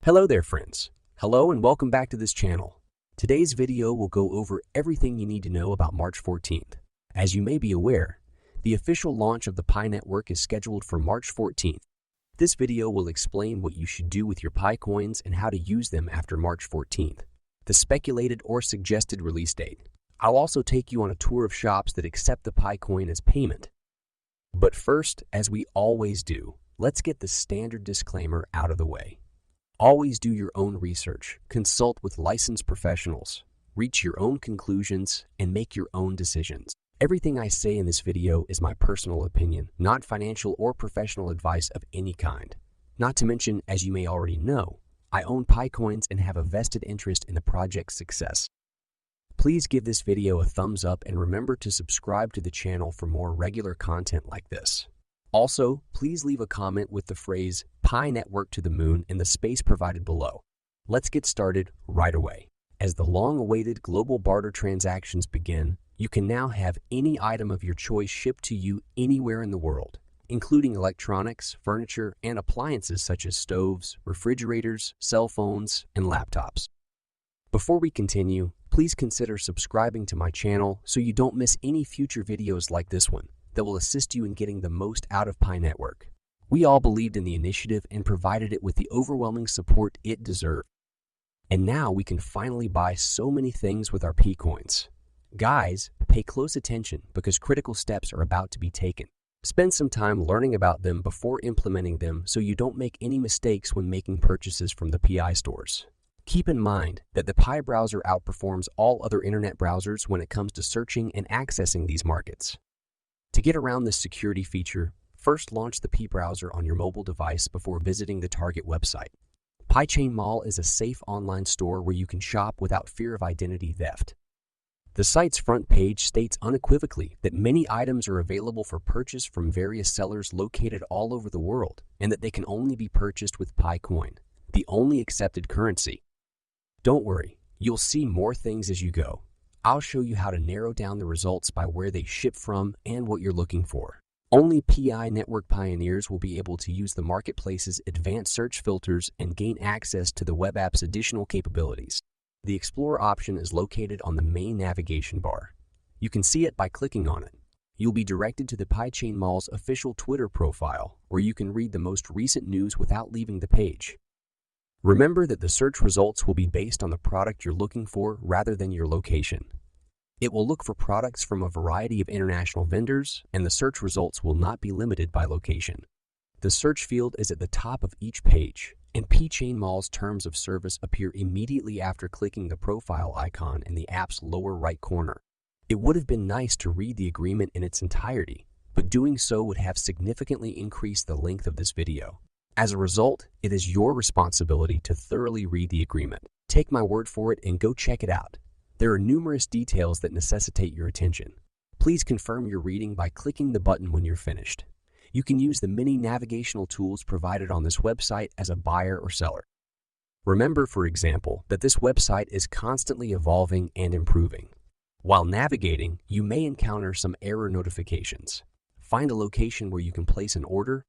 Hello there, friends. Hello and welcome back to this channel. Today's video will go over everything you need to know about March 14th. As you may be aware, the official launch of the Pi network is scheduled for March 14th. This video will explain what you should do with your Pi coins and how to use them after March 14th, the speculated or suggested release date. I'll also take you on a tour of shops that accept the Pi coin as payment. But first, as we always do, let's get the standard disclaimer out of the way. Always do your own research, consult with licensed professionals, reach your own conclusions, and make your own decisions. Everything I say in this video is my personal opinion, not financial or professional advice of any kind. Not to mention, as you may already know, I own Pi coins and have a vested interest in the project's success. Please give this video a thumbs up and remember to subscribe to the channel for more regular content like this. Also, please leave a comment with the phrase Pi network to the moon in the space provided below. Let's get started right away. As the long-awaited global barter transactions begin, you can now have any item of your choice shipped to you anywhere in the world, including electronics, furniture, and appliances such as stoves, refrigerators, cell phones, and laptops. Before we continue, please consider subscribing to my channel so you don't miss any future videos like this one that will assist you in getting the most out of Pi network. We all believed in the initiative and provided it with the overwhelming support it deserved. And now we can finally buy so many things with our Pi coins. Guys, pay close attention because critical steps are about to be taken. Spend some time learning about them before implementing them so you don't make any mistakes when making purchases from the Pi stores. Keep in mind that the Pi browser outperforms all other internet browsers when it comes to searching and accessing these markets. To get around this security feature, first launch the Pi browser on your mobile device before visiting the target website. PiChain Mall is a safe online store where you can shop without fear of identity theft. The site's front page states unequivocally that many items are available for purchase from various sellers located all over the world and that they can only be purchased with Pi coin, the only accepted currency. Don't worry, you'll see more things as you go. I'll show you how to narrow down the results by where they ship from and what you're looking for. Only Pi network pioneers will be able to use the marketplace's advanced search filters and gain access to the web app's additional capabilities. The Explore option is located on the main navigation bar. You can see it by clicking on it. You'll be directed to the PiChain Mall's official Twitter profile, where you can read the most recent news without leaving the page. Remember that the search results will be based on the product you're looking for rather than your location. It will look for products from a variety of international vendors, and the search results will not be limited by location. The search field is at the top of each page, and PiChain Mall's terms of service appear immediately after clicking the profile icon in the app's lower right corner. It would have been nice to read the agreement in its entirety, but doing so would have significantly increased the length of this video. As a result, it is your responsibility to thoroughly read the agreement. Take my word for it and go check it out. There are numerous details that necessitate your attention. Please confirm your reading by clicking the button when you're finished. You can use the many navigational tools provided on this website as a buyer or seller. Remember, for example, that this website is constantly evolving and improving. While navigating, you may encounter some error notifications. Find a location where you can place an order.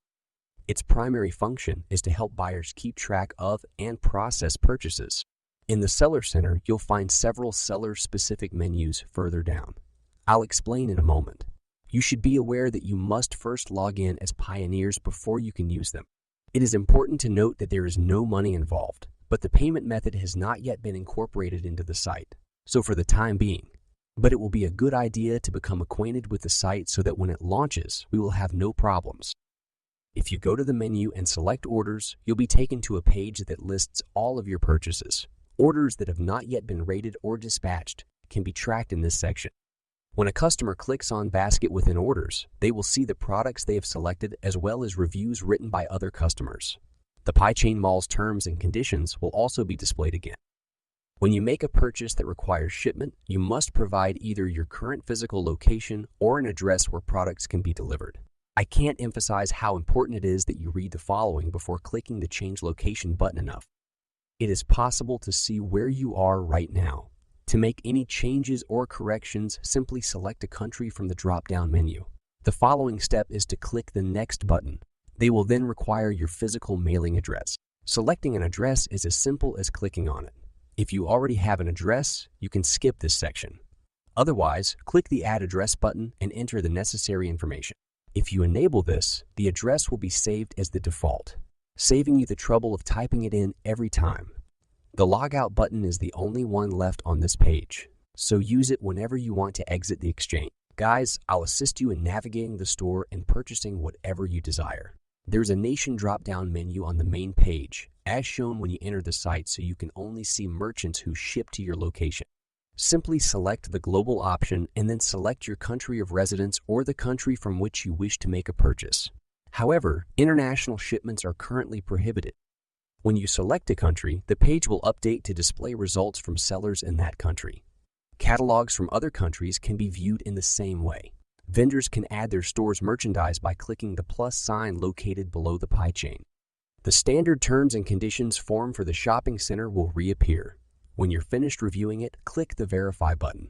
Its primary function is to help buyers keep track of and process purchases. In the Seller Center, you'll find several seller-specific menus further down. I'll explain in a moment. You should be aware that you must first log in as pioneers before you can use them. It is important to note that there is no money involved, but the payment method has not yet been incorporated into the site, so for the time being. But it will be a good idea to become acquainted with the site so that when it launches, we will have no problems. If you go to the menu and select Orders, you'll be taken to a page that lists all of your purchases. Orders that have not yet been rated or dispatched can be tracked in this section. When a customer clicks on Basket within Orders, they will see the products they have selected as well as reviews written by other customers. The PiChain Mall's terms and conditions will also be displayed again. When you make a purchase that requires shipment, you must provide either your current physical location or an address where products can be delivered. I can't emphasize how important it is that you read the following before clicking the Change Location button enough. It is possible to see where you are right now. To make any changes or corrections, simply select a country from the drop-down menu. The following step is to click the Next button. They will then require your physical mailing address. Selecting an address is as simple as clicking on it. If you already have an address, you can skip this section. Otherwise, click the Add Address button and enter the necessary information. If you enable this, the address will be saved as the default, saving you the trouble of typing it in every time. The Logout button is the only one left on this page, so use it whenever you want to exit the exchange. Guys, I'll assist you in navigating the store and purchasing whatever you desire. There's a nation drop-down menu on the main page, as shown when you enter the site, so you can only see merchants who ship to your location. Simply select the global option and then select your country of residence or the country from which you wish to make a purchase. However, international shipments are currently prohibited. When you select a country, the page will update to display results from sellers in that country. Catalogs from other countries can be viewed in the same way. Vendors can add their store's merchandise by clicking the plus sign located below the pie chain. The standard terms and conditions form for the shopping center will reappear. When you're finished reviewing it, click the Verify button.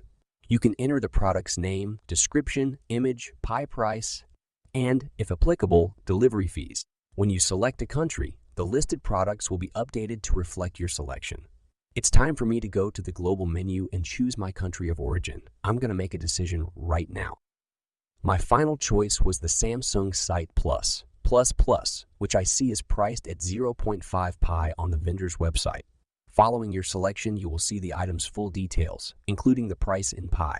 You can enter the product's name, description, image, pie price, and, if applicable, delivery fees. When you select a country, the listed products will be updated to reflect your selection. It's time for me to go to the global menu and choose my country of origin. I'm going to make a decision right now. My final choice was the Samsung Site Plus, which I see is priced at 0.5 pi on the vendor's website. Following your selection, you will see the item's full details, including the price in pi.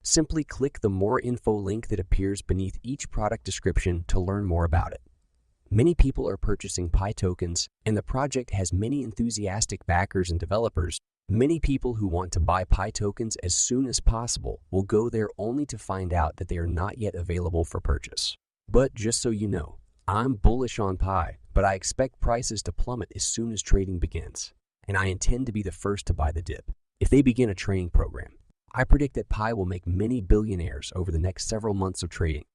Simply click the More Info link that appears beneath each product description to learn more about it. Many people are purchasing Pi tokens, and the project has many enthusiastic backers and developers. Many people who want to buy Pi tokens as soon as possible will go there only to find out that they are not yet available for purchase. But just so you know, I'm bullish on Pi, but I expect prices to plummet as soon as trading begins, and I intend to be the first to buy the dip. If they begin a training program, I predict that Pi will make many billionaires over the next several months of trading.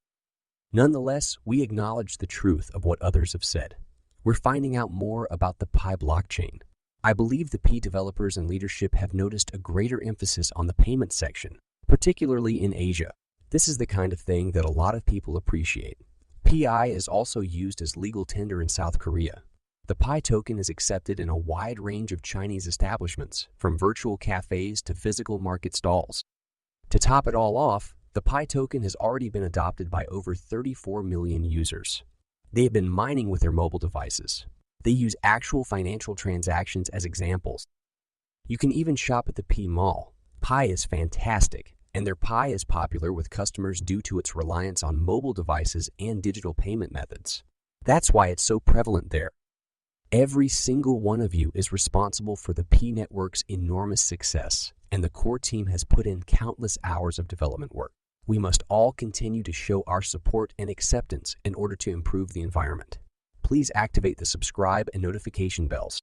Nonetheless, we acknowledge the truth of what others have said. We're finding out more about the Pi blockchain. I believe the Pi developers and leadership have noticed a greater emphasis on the payment section, particularly in Asia. This is the kind of thing that a lot of people appreciate. Pi is also used as legal tender in South Korea. The Pi token is accepted in a wide range of Chinese establishments, from virtual cafes to physical market stalls. To top it all off, the Pi token has already been adopted by over 34 million users. They have been mining with their mobile devices. They use actual financial transactions as examples. You can even shop at the Pi Mall. Pi is fantastic, and their Pi is popular with customers due to its reliance on mobile devices and digital payment methods. That's why it's so prevalent there. Every single one of you is responsible for the Pi network's enormous success, and the core team has put in countless hours of development work. We must all continue to show our support and acceptance in order to improve the environment. Please activate the subscribe and notification bells.